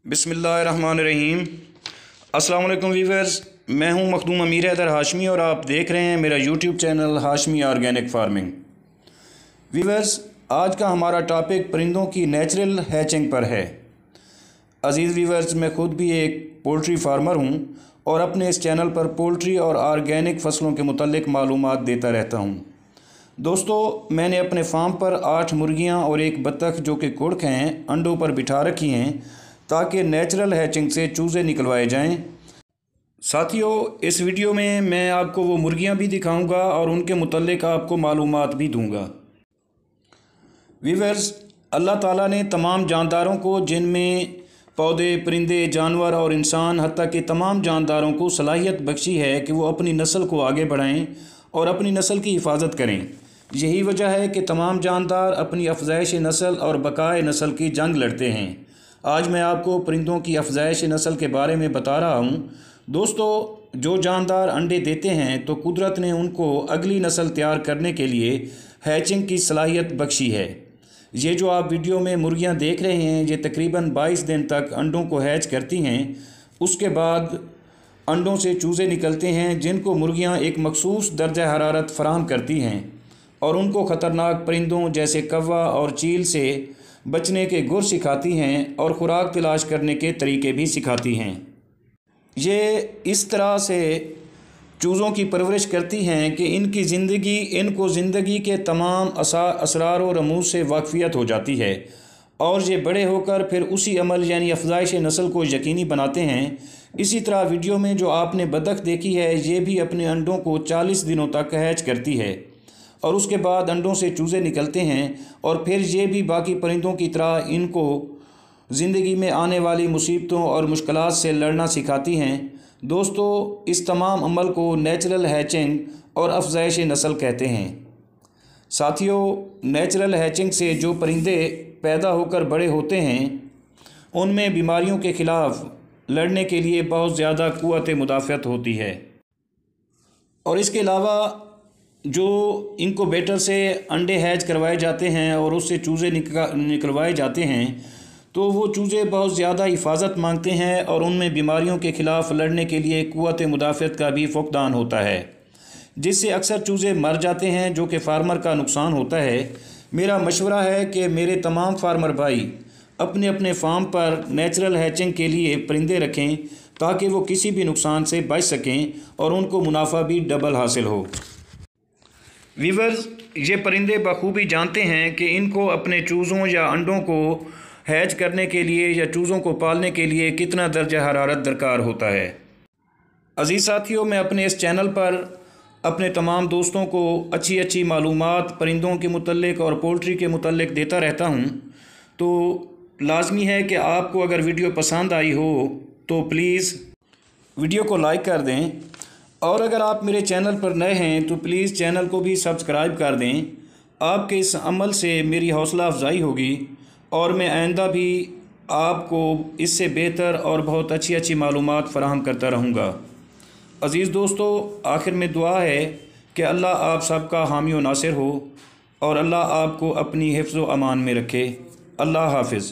बिस्मिल्लाहिर्रहमानिर्रहीम। अस्सलाम वालेकुम वीवर्स, मैं हूं मखदूम अमीर हैदर हाशमी और आप देख रहे हैं मेरा YouTube channel Hashmi organic farming. Viewers, आज का हमारा टॉपिक परिंदों की नेचुरल हैचिंग पर है। अज़ीज़ वीवर्स, मैं ख़ुद भी एक पोल्ट्री फार्मर हूं और अपने इस चैनल पर पोल्ट्री और ऑर्गेनिक फ़सलों के मुतल्लिक़ मालूमात देता रहता हूं। दोस्तों, मैंने अपने फार्म पर 8 मुर्गियां और एक बत्तख जो कि कुड़क हैं अंडों पर बिठा रखी हैं ताकि नेचुरल हैचिंग से चूज़े निकलवाए जाएं। साथियों, इस वीडियो में मैं आपको वो मुर्गियां भी दिखाऊंगा और उनके मुतल्लिक़ आपको मालूमात भी दूंगा। वीवर्स, अल्लाह ताला ने तमाम जानदारों को, जिनमें पौधे, परिंदे, जानवर और इंसान हत्ता कि तमाम जानदारों को सलाहियत बख्शी है कि वो अपनी नस्ल को आगे बढ़ाएं और अपनी नस्ल की हिफाजत करें। यही वजह है कि तमाम जानदार अपनी अफजाइश नस्ल और बकाए नस्ल की जंग लड़ते हैं। आज मैं आपको परिंदों की अफजाइश नस्ल के बारे में बता रहा हूँ। दोस्तों, जो जानदार अंडे देते हैं तो कुदरत ने उनको अगली नस्ल तैयार करने के लिए हैचिंग की सलाहियत बख्शी है। ये जो आप वीडियो में मुर्गियाँ देख रहे हैं, ये तकरीबन 22 दिन तक अंडों को हैच करती हैं। उसके बाद अंडों से चूज़े निकलते हैं जिनको मुर्गियाँ एक मखसूस दर्जा हरारत फराहम करती हैं और उनको ख़तरनाक परिंदों जैसे कौवा और चील से बचने के गुर सिखाती हैं और ख़ुराक तलाश करने के तरीके भी सिखाती हैं। ये इस तरह से चूज़ों की परवरिश करती हैं कि इनको ज़िंदगी के तमाम असरार व रमूज़ से वाक़फ़ियत हो जाती है और ये बड़े होकर फिर उसी अमल यानी अफजाइश नस्ल को यकीनी बनाते हैं। इसी तरह वीडियो में जो आपने बतख देखी है, ये भी अपने अंडों को 40 दिनों तक हैच करती है और उसके बाद अंडों से चूज़े निकलते हैं और फिर ये भी बाकी परिंदों की तरह इनको ज़िंदगी में आने वाली मुसीबतों और मुश्किलात से लड़ना सिखाती हैं। दोस्तों, इस तमाम अमल को नेचुरल हैचिंग और अफजाइश नस्ल कहते हैं। साथियों, नेचुरल हैचिंग से जो परिंदे पैदा होकर बड़े होते हैं उनमें बीमारियों के ख़िलाफ़ लड़ने के लिए बहुत ज़्यादा क़ुव्वत मुदाफ़अत होती है और इसके अलावा जो इनक्यूबेटर से अंडे हैच करवाए जाते हैं और उससे चूज़े निकलवाए जाते हैं तो वो चूज़े बहुत ज़्यादा हिफाजत मांगते हैं और उनमें बीमारियों के ख़िलाफ़ लड़ने के लिए क़ुव्वत मुदाफ़अत का भी फ़ुक़दान होता है, जिससे अक्सर चूज़े मर जाते हैं, जो कि फार्मर का नुकसान होता है। मेरा मशवरा है कि मेरे तमाम फार्मर भाई अपने अपने फार्म पर नेचुरल हैचिंग के लिए परिंदे रखें ताकि वो किसी भी नुकसान से बच सकें और उनको मुनाफा भी डबल हासिल हो। वीवर्स, ये परिंदे बखूबी जानते हैं कि इनको अपने चूज़ों या अंडों को हैच करने के लिए या चूज़ों को पालने के लिए कितना दर्जा हरारत दरकार होता है। अज़ीज़ साथियों, मैं अपने इस चैनल पर अपने तमाम दोस्तों को अच्छी मालूमात परिंदों के मुतल्लिक़ और पोल्ट्री के मुतल्लिक़ देता रहता हूँ। तो लाज़मी है कि आपको अगर वीडियो पसंद आई हो तो प्लीज़ वीडियो को लाइक कर दें और अगर आप मेरे चैनल पर नए हैं तो प्लीज़ चैनल को भी सब्सक्राइब कर दें। आपके इस अमल से मेरी हौसला अफजाई होगी और मैं आइंदा भी आपको इससे बेहतर और बहुत अच्छी मालूमात फ़राहम करता रहूँगा। अज़ीज़ दोस्तों, आखिर में दुआ है कि अल्लाह आप सबका हामी व नासिर हो और अल्लाह आपको अपनी हिफ्ज़ व अमान में रखे। अल्लाह हाफ़िज़।